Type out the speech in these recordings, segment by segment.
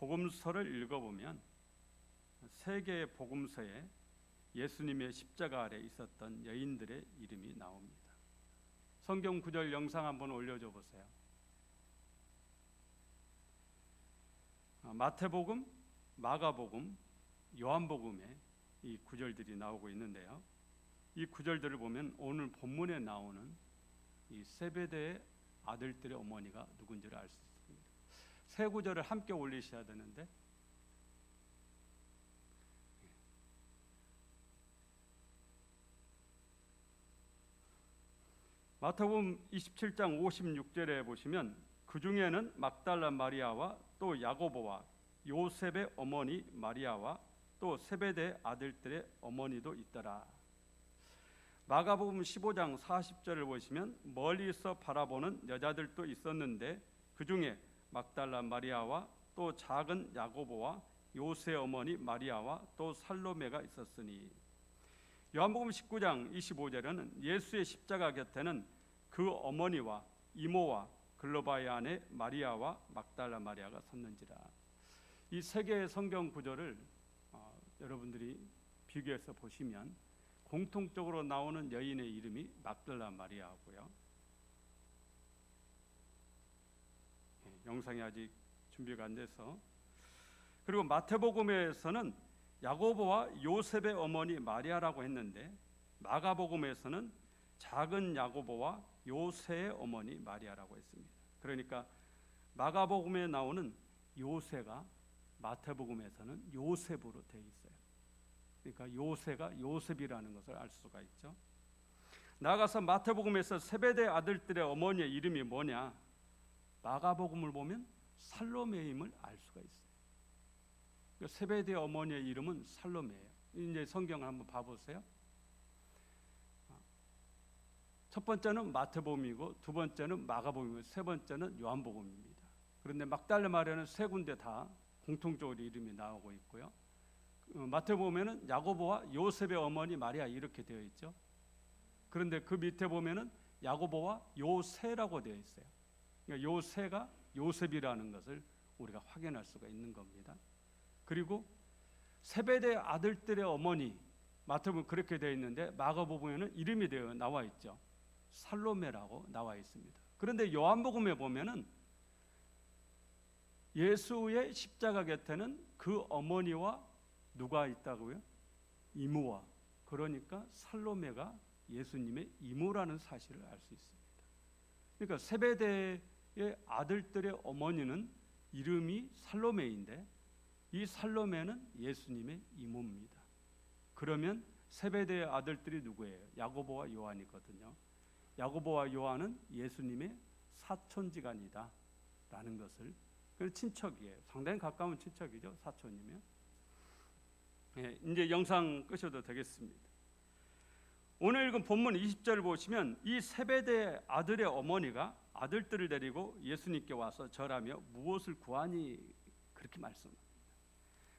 복음서를 읽어보면 세 개의 복음서에 예수님의 십자가 아래 있었던 여인들의 이름이 나옵니다. 성경 구절 영상 한번 올려줘 보세요. 마태복음, 마가복음, 요한복음에 이 구절들이 나오고 있는데요. 이 구절들을 보면 오늘 본문에 나오는 이 세베대의 아들들의 어머니가 누군지를 알 수 있습니다. 세 구절을 함께 올리셔야 되는데 마태복음 27장 56절에 보시면 그 중에는 막달라 마리아와 또 야고보와 요셉의 어머니 마리아와 또 세베대 아들들의 어머니도 있더라. 마가복음 15장 40절을 보시면 멀리서 바라보는 여자들도 있었는데 그 중에 막달라 마리아와 또 작은 야고보와 요새 어머니 마리아와 또 살로메가 있었으니. 요한복음 19장 25절에는 예수의 십자가 곁에는 그 어머니와 이모와 글로바의 아내 마리아와 막달라 마리아가 섰는지라. 이 세 개의 성경 구절을 여러분들이 비교해서 보시면 공통적으로 나오는 여인의 이름이 막달라 마리아고요. 영상이 아직 준비가 안 돼서. 그리고 마태복음에서는 야고보와 요셉의 어머니 마리아라고 했는데 마가복음에서는 작은 야고보와 요새의 어머니 마리아라고 했습니다. 그러니까 마가복음에 나오는 요새가 마태복음에서는 요셉으로 되어 있어요. 그러니까 요새가 요셉이라는 것을 알 수가 있죠. 나아가서 마태복음에서 세베대 아들들의 어머니의 이름이 뭐냐? 마가복음을 보면 살로메임을 알 수가 있어요. 세베대 어머니의 이름은 살로메예요. 이제 성경을 한번 봐보세요. 첫 번째는 마태복음이고 두 번째는 마가복음이고 세 번째는 요한복음입니다. 그런데 막달라 마리아는 세 군데 다 공통적으로 이름이 나오고 있고요. 마태복음에는 야고보와 요셉의 어머니 마리아 이렇게 되어 있죠. 그런데 그 밑에 보면은 야고보와 요새라고 되어 있어요. 그러니까 요새가 요셉이라는 것을 우리가 확인할 수가 있는 겁니다. 그리고 세베대 아들들의 어머니 마태복음 그렇게 되어 있는데 마가복음에는 이름이 되어 나와 있죠. 살로메라고 나와 있습니다. 그런데 요한복음에 보면은 예수의 십자가 곁에는 그 어머니와 누가 있다고요? 이모와. 그러니까 살로메가 예수님의 이모라는 사실을 알 수 있습니다. 그러니까 세베대의 아들들의 어머니는 이름이 살로메인데 이 살로메는 예수님의 이모입니다. 그러면 세베대의 아들들이 누구예요? 야고보와 요한이거든요. 야고보와 요한은 예수님의 사촌지간이다 라는 것을, 그래서 친척이에요. 상당히 가까운 친척이죠. 사촌이면. 이제 영상 끄셔도 되겠습니다. 오늘 읽은 본문 20절을 보시면 이 세베대 아들의 어머니가 아들들을 데리고 예수님께 와서 절하며 무엇을 구하니 그렇게 말씀합니다.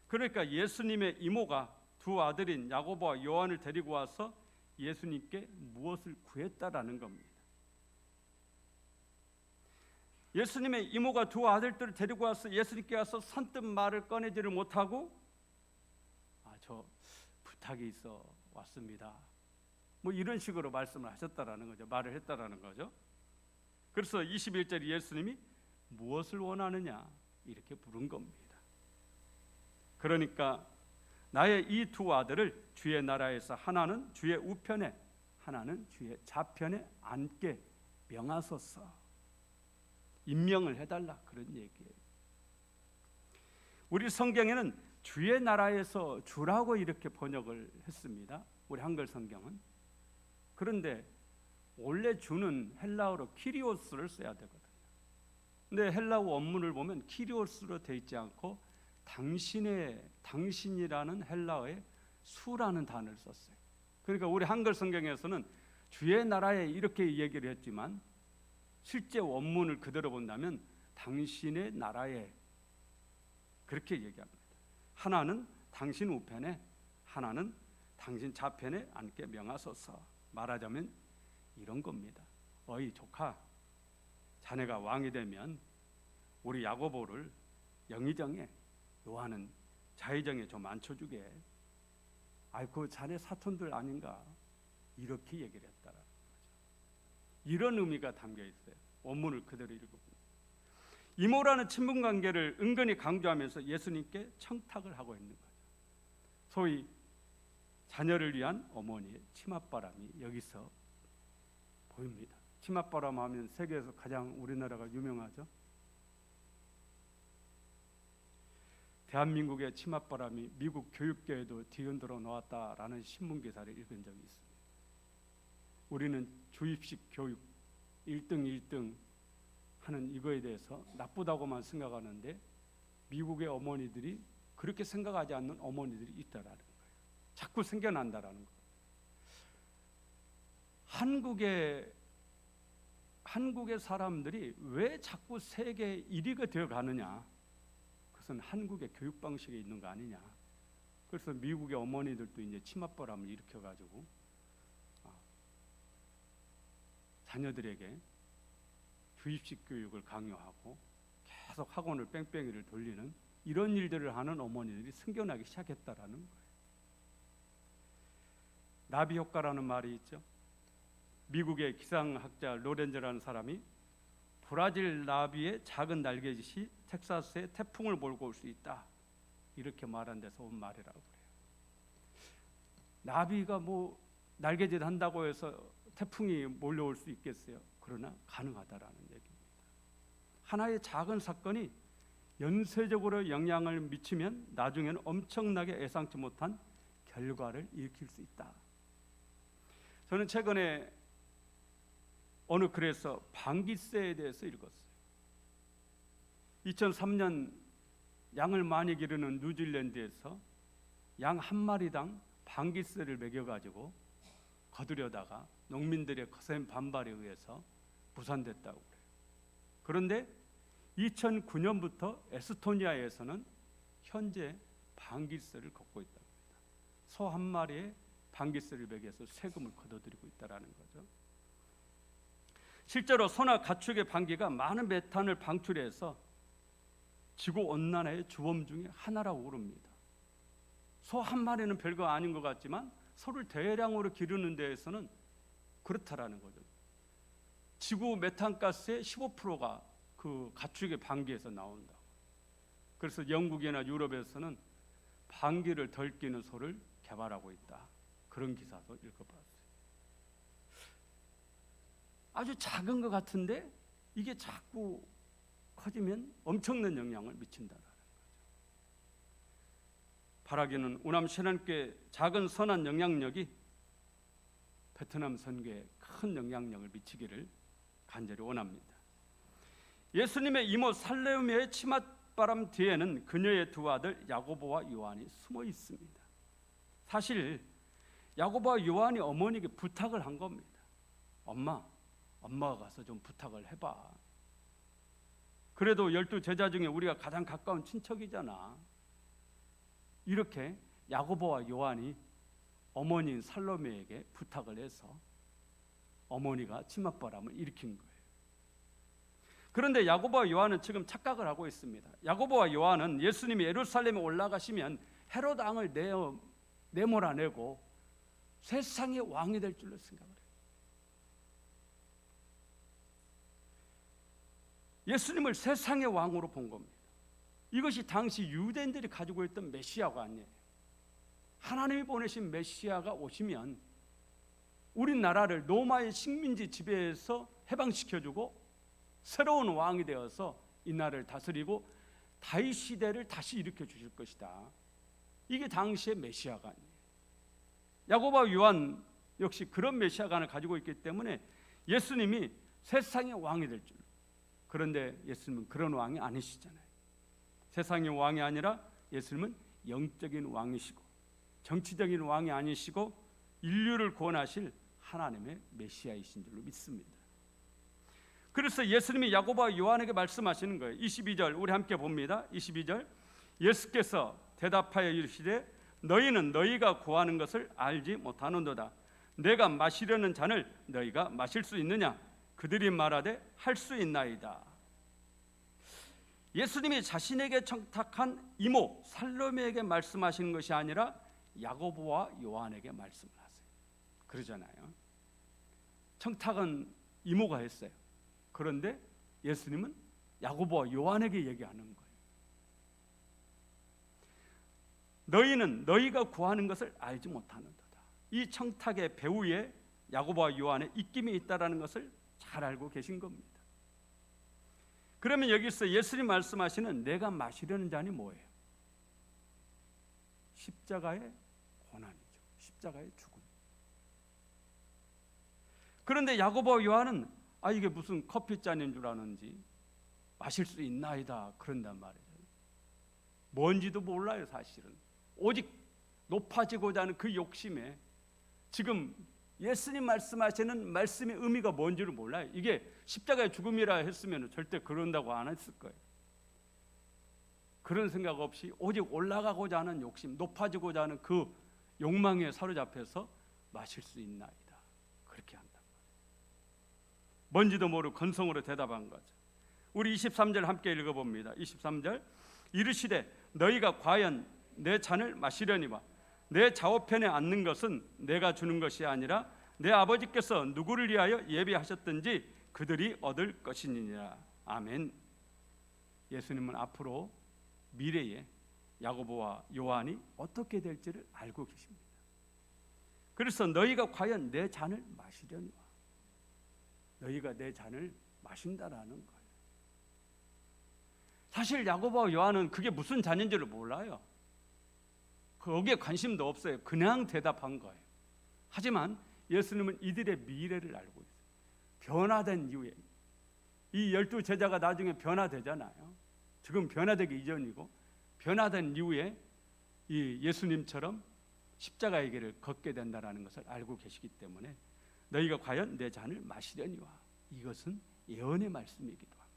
그러니까 예수님의 이모가 두 아들인 야고보와 요한을 데리고 와서 예수님께 무엇을 구했다라는 겁니다. 예수님의 이모가 두 아들들을 데리고 와서 예수님께 와서 선뜻 말을 꺼내지를 못하고 저 부탁이 있어 왔습니다. 뭐 이런 식으로 말씀을 하셨다라는 거죠. 말을 했다라는 거죠. 그래서 21절에 예수님이 무엇을 원하느냐 이렇게 부른 겁니다. 그러니까 나의 이 두 아들을 주의 나라에서 하나는 주의 우편에 하나는 주의 좌편에 앉게 명하소서. 임명을 해달라 그런 얘기예요. 우리 성경에는 주의 나라에서 주라고 이렇게 번역을 했습니다. 우리 한글 성경은. 그런데 원래 주는 헬라어로 키리오스를 써야 되거든요. 근데 헬라어 원문을 보면 키리오스로 되어 있지 않고 당신이라는 헬라어의 수라는 단어를 썼어요. 그러니까 우리 한글 성경에서는 주의 나라에 이렇게 얘기를 했지만 실제 원문을 그대로 본다면 당신의 나라에 그렇게 얘기합니다. 하나는 당신 우편에 하나는 당신 좌편에 앉게 명하소서. 말하자면 이런 겁니다. 어이 조카, 자네가 왕이 되면 우리 야고보를 영의정에 요한은 자의정에 좀 앉혀주게. 그 자네 사촌들 아닌가? 이렇게 얘기를 했다라는 거죠. 이런 의미가 담겨 있어요. 원문을 그대로 읽어보면 이모라는 친분 관계를 은근히 강조하면서 예수님께 청탁을 하고 있는 거죠. 소위 자녀를 위한 어머니의 치맛바람이 여기서 보입니다. 치맛바람 하면 세계에서 가장 우리나라가 유명하죠. 대한민국의 치맛바람이 미국 교육계에도 뒤흔들어 놓았다라는 신문 기사를 읽은 적이 있습니다. 우리는 주입식 교육 1등 하는 이거에 대해서 나쁘다고만 생각하는데 미국의 어머니들이 그렇게 생각하지 않는 어머니들이 있다라는 거예요. 자꾸 생겨난다라는 거. 한국의 사람들이 왜 자꾸 세계 1위가 되어 가느냐? 그것은 한국의 교육 방식에 있는 거 아니냐? 그래서 미국의 어머니들도 이제 치맛바람을 일으켜 가지고 자녀들에게 주입식 교육을 강요하고 계속 학원을 뺑뺑이를 돌리는 이런 일들을 하는 어머니들이 생겨나기 시작했다라는 거예요. 나비 효과라는 말이 있죠. 미국의 기상학자 로렌즈라는 사람이 브라질 나비의 작은 날개짓이 텍사스에 태풍을 몰고 올 수 있다 이렇게 말한 데서 온 말이라고 그래요. 나비가 뭐 날개짓 한다고 해서 태풍이 몰려올 수 있겠어요? 그러나 가능하다라는 얘기입니다. 하나의 작은 사건이 연쇄적으로 영향을 미치면 나중에는 엄청나게 예상치 못한 결과를 일으킬 수 있다. 저는 최근에 어느 글에서 방귀새에 대해서 읽었어요. 2003년 양을 많이 기르는 뉴질랜드에서 양 한 마리당 방귀새를 먹여가지고 거두려다가 농민들의 거센 반발에 의해서 무산됐다고 그래요. 그런데 2009년부터 에스토니아에서는 현재 방귀새를 걷고 있다고 합니다. 소 한 마리에 방귀새를 먹여서 세금을 거둬들이고 있다는 거죠. 실제로 소나 가축의 방귀가 많은 메탄을 방출해서 지구온난화의 주범 중에 하나라고 그럽니다. 소 한 마리는 별거 아닌 것 같지만 소를 대량으로 기르는 데에서는 그렇다라는 거죠. 지구 메탄가스의 15%가 그 가축의 방귀에서 나온다. 그래서 영국이나 유럽에서는 방귀를 덜 뀌는 소를 개발하고 있다. 그런 기사도 읽어봤어요. 아주 작은 것 같은데 이게 자꾸 커지면 엄청난 영향을 미친다는 거죠. 바라기는 우남 신앙교회 작은 선한 영향력이 베트남 선교에 큰 영향력을 미치기를 간절히 원합니다. 예수님의 이모 살로메의 치맛바람 뒤에는 그녀의 두 아들 야고보와 요한이 숨어 있습니다. 사실 야고보와 요한이 어머니에게 부탁을 한 겁니다. 엄마가 가서 좀 부탁을 해봐. 그래도 12 제자 중에 우리가 가장 가까운 친척이잖아. 이렇게 야고보와 요한이 어머니인 살로메에게 부탁을 해서 어머니가 치맛바람을 일으킨 거예요. 그런데 야고보와 요한은 지금 착각을 하고 있습니다. 야고보와 요한은 예수님이 예루살렘에 올라가시면 헤롯 왕을 내몰아내고 세상의 왕이 될 줄로 생각을 해요. 예수님을 세상의 왕으로 본 겁니다. 이것이 당시 유대인들이 가지고 있던 메시아가 아니에요. 하나님이 보내신 메시아가 오시면 우리나라를 로마의 식민지 지배에서 해방시켜주고 새로운 왕이 되어서 이 나라를 다스리고 다윗 시대를 다시 일으켜 주실 것이다. 이게 당시의 메시아가 아니에요. 야고보와 요한 역시 그런 메시아관을 가지고 있기 때문에 예수님이 세상의 왕이 될 줄. 그런데 예수님은 그런 왕이 아니시잖아요. 세상의 왕이 아니라 예수님은 영적인 왕이시고 정치적인 왕이 아니시고 인류를 구원하실 하나님의 메시아이신 줄로 믿습니다. 그래서 예수님이 야고보와 요한에게 말씀하시는 거예요. 22절 우리 함께 봅니다. 22절 예수께서 대답하여 이르시되 너희는 너희가 구하는 것을 알지 못하는도다. 내가 마시려는 잔을 너희가 마실 수 있느냐? 그들이 말하되 할 수 있나이다. 예수님이 자신에게 청탁한 이모 살로메에게 말씀하시는 것이 아니라 야고보와 요한에게 말씀을 하세요. 그러잖아요. 청탁은 이모가 했어요. 그런데 예수님은 야고보와 요한에게 얘기하는 거예요. 너희는 너희가 구하는 것을 알지 못하는도다. 이 청탁의 배후에 야고보와 요한의 입김이 있다라는 것을 잘 알고 계신 겁니다. 그러면 여기서 예수님 말씀하시는 내가 마시려는 잔이 뭐예요? 십자가의 고난이죠. 십자가의 죽음. 그런데 야고보와 요한은 이게 무슨 커피잔인 줄 아는지 마실 수 있나이다 그런단 말이에요. 뭔지도 몰라요. 사실은 오직 높아지고자 하는 그 욕심에 지금 예수님 말씀하시는 말씀의 의미가 뭔지를 몰라요. 이게 십자가의 죽음이라 했으면 절대 그런다고 안 했을 거예요. 그런 생각 없이 오직 올라가고자 하는 욕심, 높아지고자 하는 그 욕망에 사로잡혀서 마실 수 있나이다 그렇게 한단 말이에요. 뭔지도 모르고 건성으로 대답한 거죠. 우리 23절 함께 읽어봅니다. 23절 이르시되 너희가 과연 내 잔을 마시려니와 내 좌우편에 앉는 것은 내가 주는 것이 아니라 내 아버지께서 누구를 위하여 예비하셨든지 그들이 얻을 것이니라. 아멘. 예수님은 앞으로 미래에 야고보와 요한이 어떻게 될지를 알고 계십니다. 그래서 너희가 과연 내 잔을 마시려니와 너희가 내 잔을 마신다라는 거예요. 사실 야고보와 요한은 그게 무슨 잔인지를 몰라요. 거기에 관심도 없어요. 그냥 대답한 거예요. 하지만 예수님은 이들의 미래를 알고 있어요. 변화된 이후에 이 12 제자가 나중에 변화되잖아요. 지금 변화되기 이전이고 변화된 이후에 이 예수님처럼 십자가의 길을 걷게 된다는 것을 알고 계시기 때문에 너희가 과연 내 잔을 마시려니와 이것은 예언의 말씀이기도 합니다.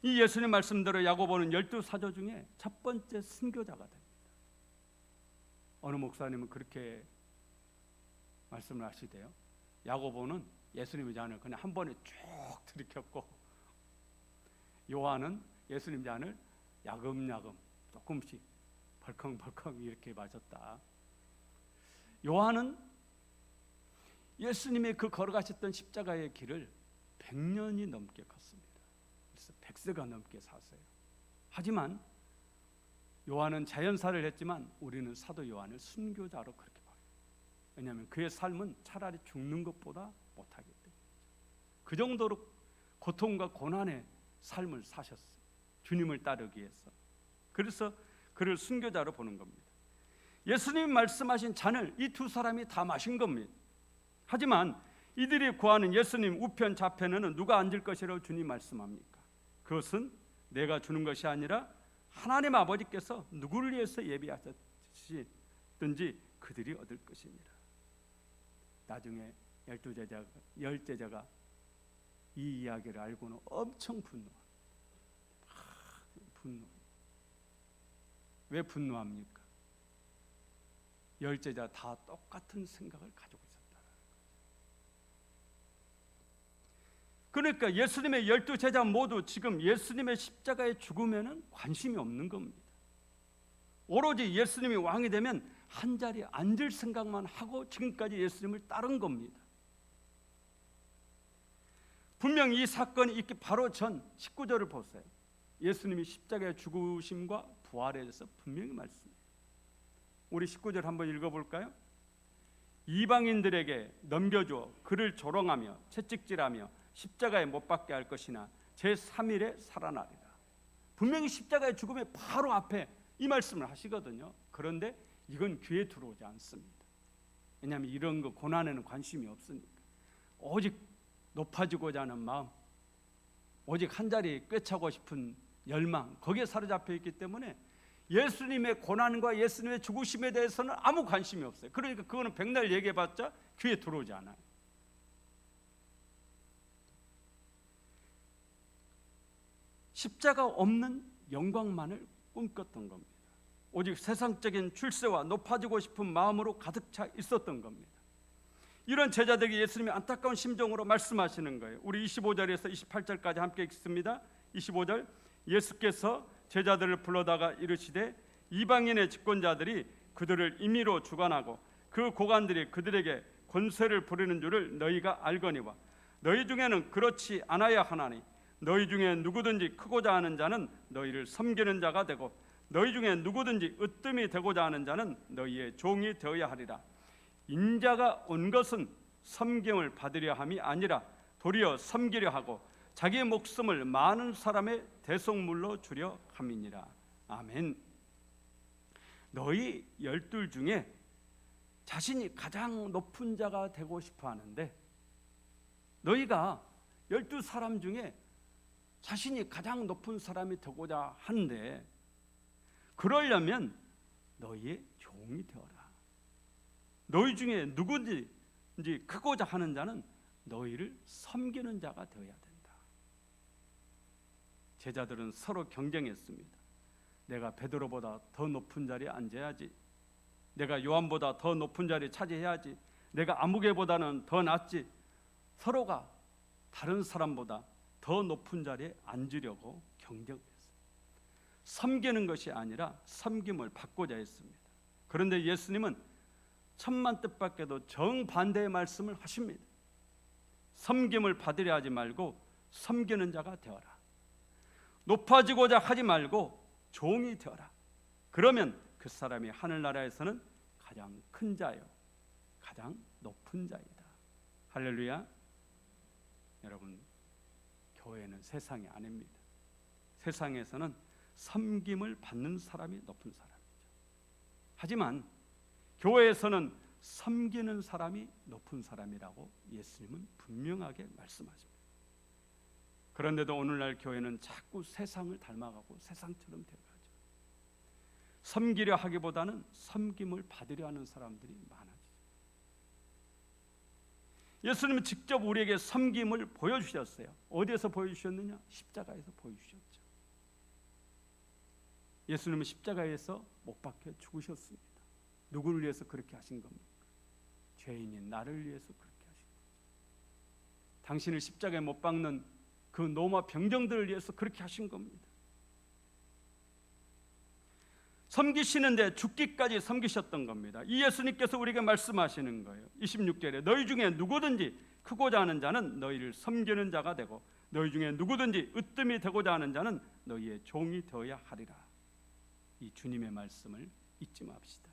이 예수님 말씀대로 야고보는 12 사도 중에 첫 번째 순교자가 됩니다. 어느 목사님은 그렇게 말씀을 하시대요. 야고보는 예수님의 잔을 그냥 한 번에 쭉 들이켰고 요한은 예수님 잔을 야금야금 조금씩 벌컹벌컹 이렇게 마셨다. 요한은 예수님의 그 걸어가셨던 십자가의 길을 100년이 넘게 걷습니다. 그래서 100세가 넘게 사세요. 하지만 요한은 자연사를 했지만 우리는 사도 요한을 순교자로 그렇게 봐요. 왜냐하면 그의 삶은 차라리 죽는 것보다 못하기 때문이죠. 그 정도로 고통과 고난의 삶을 사셨어요. 주님을 따르기 위해서. 그래서 그를 순교자로 보는 겁니다. 예수님이 말씀하신 잔을 이 두 사람이 다 마신 겁니다. 하지만 이들이 구하는 예수님 우편 좌편에는 누가 앉을 것이라고 주님 말씀합니까? 그것은 내가 주는 것이 아니라 하나님 아버지께서 누구를 위해서 예비하셨든지 그들이 얻을 것입니다. 나중에 10제자가 이 이야기를 알고는 엄청 분노합니다. 왜 분노합니까? 10제자 다 똑같은 생각을 가지고 있었다. 그러니까 예수님의 12제자 모두 지금 예수님의 십자가의 죽음에는 관심이 없는 겁니다. 오로지 예수님이 왕이 되면 한 자리에 앉을 생각만 하고 지금까지 예수님을 따른 겁니다. 분명히 이 사건이 있기 바로 전 19절을 보세요. 예수님이 십자가의 죽으심과 부활에 대해서 분명히 말씀해요. 우리 19절 한번 읽어볼까요? 이방인들에게 넘겨주어 그를 조롱하며 채찍질하며 십자가에 못 박게 할 것이나 제3일에 살아나리라. 분명히 십자가의 죽음의 바로 앞에 이 말씀을 하시거든요. 그런데 이건 귀에 들어오지 않습니다. 왜냐하면 이런 거 고난에는 관심이 없으니까. 오직 높아지고자 하는 마음, 오직 한 자리 꿰차고 싶은 열망, 거기에 사로잡혀 있기 때문에 예수님의 고난과 예수님의 죽으심에 대해서는 아무 관심이 없어요. 그러니까 그거는 백날 얘기해봤자 귀에 들어오지 않아요. 십자가 없는 영광만을 꿈꿨던 겁니다. 오직 세상적인 출세와 높아지고 싶은 마음으로 가득 차 있었던 겁니다. 이런 제자들에게 예수님이 안타까운 심정으로 말씀하시는 거예요. 우리 25절에서 28절까지 함께 읽습니다. 25절 예수께서 제자들을 불러다가 이르시되 이방인의 집권자들이 그들을 임의로 주관하고 그 고관들이 그들에게 권세를 부리는 줄을 너희가 알거니와 너희 중에는 그렇지 않아야 하나니 너희 중에 누구든지 크고자 하는 자는 너희를 섬기는 자가 되고 너희 중에 누구든지 으뜸이 되고자 하는 자는 너희의 종이 되어야 하리라. 인자가 온 것은 섬김을 받으려 함이 아니라 도리어 섬기려 하고 자기의 목숨을 많은 사람의 대속물로 주려 함이니라. 아멘. 너희 12 중에 자신이 가장 높은 자가 되고 싶어 하는데, 너희가 12사람 중에 자신이 가장 높은 사람이 되고자 하는데, 그러려면 너희의 종이 되어라. 너희 중에 누구든지 크고자 하는 자는 너희를 섬기는 자가 되어야 된다. 제자들은 서로 경쟁했습니다. 내가 베드로보다 더 높은 자리에 앉아야지, 내가 요한보다 더 높은 자리에 차지해야지, 내가 아무개보다는 더 낫지. 서로가 다른 사람보다 더 높은 자리에 앉으려고 경쟁했어요. 섬기는 것이 아니라 섬김을 받고자 했습니다. 그런데 예수님은 천만 뜻밖에도 정반대의 말씀을 하십니다. 섬김을 받으려 하지 말고 섬기는 자가 되어라. 높아지고자 하지 말고 종이 되어라. 그러면 그 사람이 하늘나라에서는 가장 큰 자요, 가장 높은 자이다. 할렐루야. 여러분, 교회는 세상이 아닙니다. 세상에서는 섬김을 받는 사람이 높은 사람이죠. 하지만 교회에서는 섬기는 사람이 높은 사람이라고 예수님은 분명하게 말씀하십니다. 그런데도 오늘날 교회는 자꾸 세상을 닮아가고 세상처럼 되어가죠. 섬기려 하기보다는 섬김을 받으려 하는 사람들이 많아지죠. 예수님은 직접 우리에게 섬김을 보여주셨어요. 어디에서 보여주셨느냐? 십자가에서 보여주셨죠. 예수님은 십자가에서 못 박혀 죽으셨습니다. 누구를 위해서 그렇게 하신 겁니까? 죄인인 나를 위해서 그렇게 하신 겁니다. 당신을 십자가에 못 박는 그 노마 병정들을 위해서 그렇게 하신 겁니다. 섬기시는데 죽기까지 섬기셨던 겁니다. 이 예수님께서 우리에게 말씀하시는 거예요. 26절에 너희 중에 누구든지 크고자 하는 자는 너희를 섬기는 자가 되고 너희 중에 누구든지 으뜸이 되고자 하는 자는 너희의 종이 되어야 하리라. 이 주님의 말씀을 잊지 맙시다.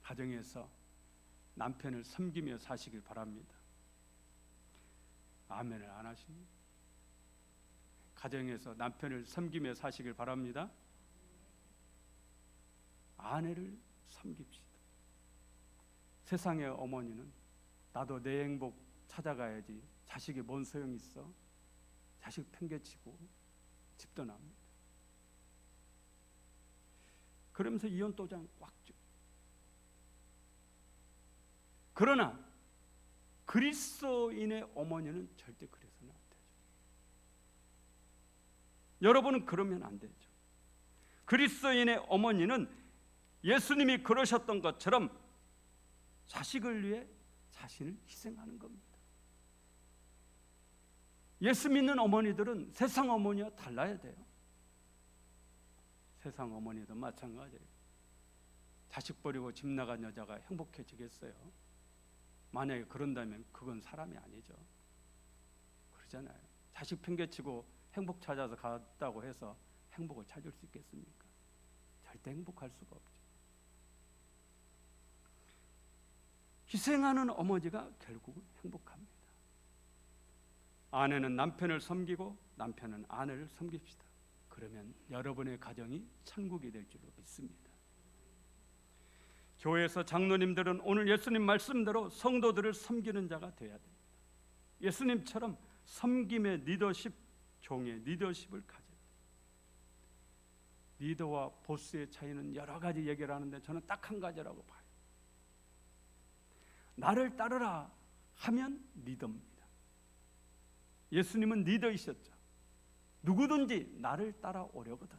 가정에서 남편을 섬기며 사시길 바랍니다. 아멘을 안 하십니까? 가정에서 남편을 섬기며 사시길 바랍니다. 아내를 섬깁시다. 세상의 어머니는 나도 내 행복 찾아가야지, 자식이 뭔 소용이 있어, 자식 팽개치고 집도 납니다. 그러면서 이혼 도장 꽉 줘. 그러나 그리스도인의 어머니는 절대 그래서는 안 되죠. 여러분은 그러면 안 되죠. 그리스도인의 어머니는 예수님이 그러셨던 것처럼 자식을 위해 자신을 희생하는 겁니다. 예수 믿는 어머니들은 세상 어머니와 달라야 돼요. 세상 어머니도 마찬가지예요. 자식 버리고 집 나간 여자가 행복해지겠어요? 만약에 그런다면 그건 사람이 아니죠. 그러잖아요. 자식 팽개치고 행복 찾아서 갔다고 해서 행복을 찾을 수 있겠습니까? 절대 행복할 수가 없죠. 희생하는 어머니가 결국은 행복합니다. 아내는 남편을 섬기고 남편은 아내를 섬깁시다. 그러면 여러분의 가정이 천국이 될 줄로 믿습니다. 교회에서 장로님들은 오늘 예수님 말씀대로 성도들을 섬기는 자가 되어야 됩니다. 예수님처럼 섬김의 리더십, 종의 리더십을 가져야 됩니다. 리더와 보스의 차이는 여러 가지 얘기를 하는데 저는 딱 한 가지라고 봐요. 나를 따르라 하면 리더입니다. 예수님은 리더이셨죠. 누구든지 나를 따라오려거든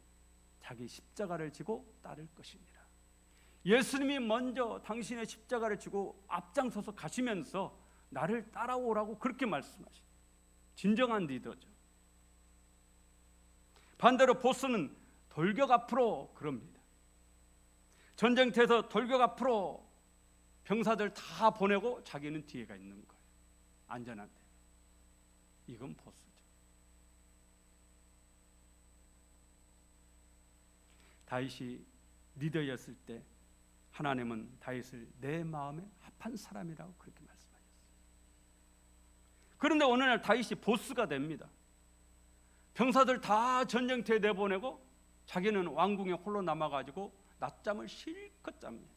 자기 십자가를 지고 따를 것입니다. 예수님이 먼저 당신의 십자가를 지고 앞장서서 가시면서 나를 따라오라고 그렇게 말씀하십니다. 진정한 리더죠. 반대로 보스는 돌격 앞으로 그럽니다. 전쟁터에서 돌격 앞으로 병사들 다 보내고 자기는 뒤에가 있는 거예요. 안전한 데. 이건 보스죠. 다윗이 리더였을 때 하나님은 다윗을 내 마음에 합한 사람이라고 그렇게 말씀하셨어요. 그런데 어느 날 다윗이 보스가 됩니다. 병사들 다 전쟁터에 내보내고 자기는 왕궁에 홀로 남아가지고 낮잠을 실컷 잡니다.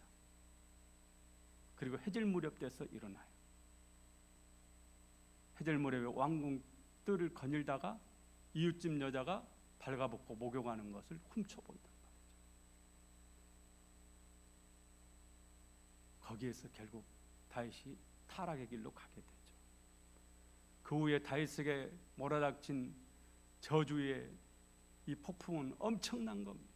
그리고 해질 무렵 돼서 일어나요. 해질 무렵에 왕궁 뜰을 거닐다가 이웃집 여자가 발가벗고 목욕하는 것을 훔쳐본다. 거기에서 결국 다윗이 타락의 길로 가게 되죠. 그 후에 다윗에게 몰아닥친 저주의 이 폭풍은 엄청난 겁니다.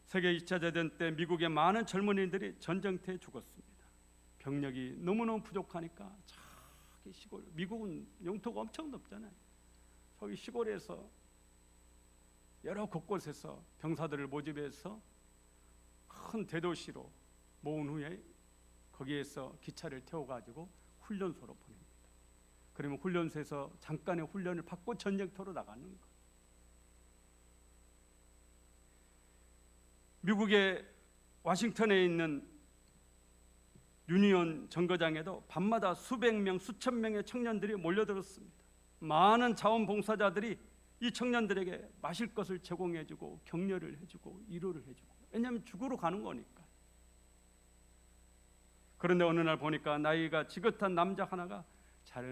세계 2차 대전 때 미국의 많은 젊은이들이 전쟁터에 죽었습니다. 병력이 너무너무 부족하니까 저기 시골, 미국은 영토가 엄청 넓잖아요. 저기 시골에서 여러 곳곳에서 병사들을 모집해서 큰 대도시로 모은 후에 거기에서 기차를 태워가지고 훈련소로 보냅니다. 그러면 훈련소에서 잠깐의 훈련을 받고 전쟁터로 나가는 거예요. 미국의 워싱턴에 있는 유니온 정거장에도 밤마다 수백 명, 수천 명의 청년들이 몰려들었습니다. 많은 자원봉사자들이 이 청년들에게 마실 것을 제공해주고 격려를 해주고 위로를 해주고, 왜냐하면 죽으러 가는 거니까. 그런데 어느 날 보니까 나이가 지긋한 남자 하나가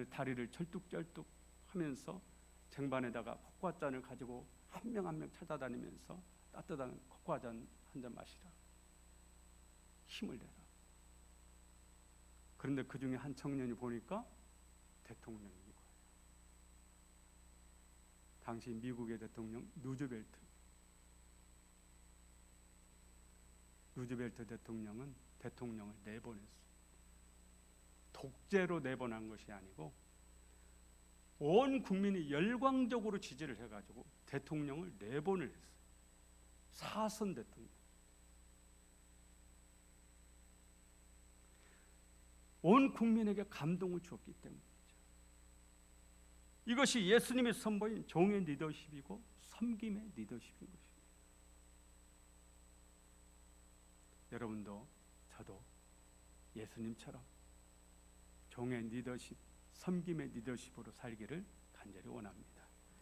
다리를 절뚝절뚝 하면서 쟁반에다가 코코아잔을 가지고 한 명 한 명 찾아다니면서 따뜻한 코코아잔 한 잔 마시라, 힘을 내라. 그런데 그 중에 한 청년이 보니까 대통령인 거예요. 당시 미국의 대통령 루즈벨트 대통령은 대통령을 내보냈어요. 독재로 내보낸 것이 아니고 온 국민이 열광적으로 지지를 해가지고 대통령을 내보낼 했어요. 사선 대통령. 온 국민에게 감동을 주었기 때문이죠. 이것이 예수님이 선보인 종의 리더십이고 섬김의 리더십인 것입니다. 여러분도 저도 예수님처럼 종의 리더십, 섬김의 리더십으로 살기를 간절히 원합니다.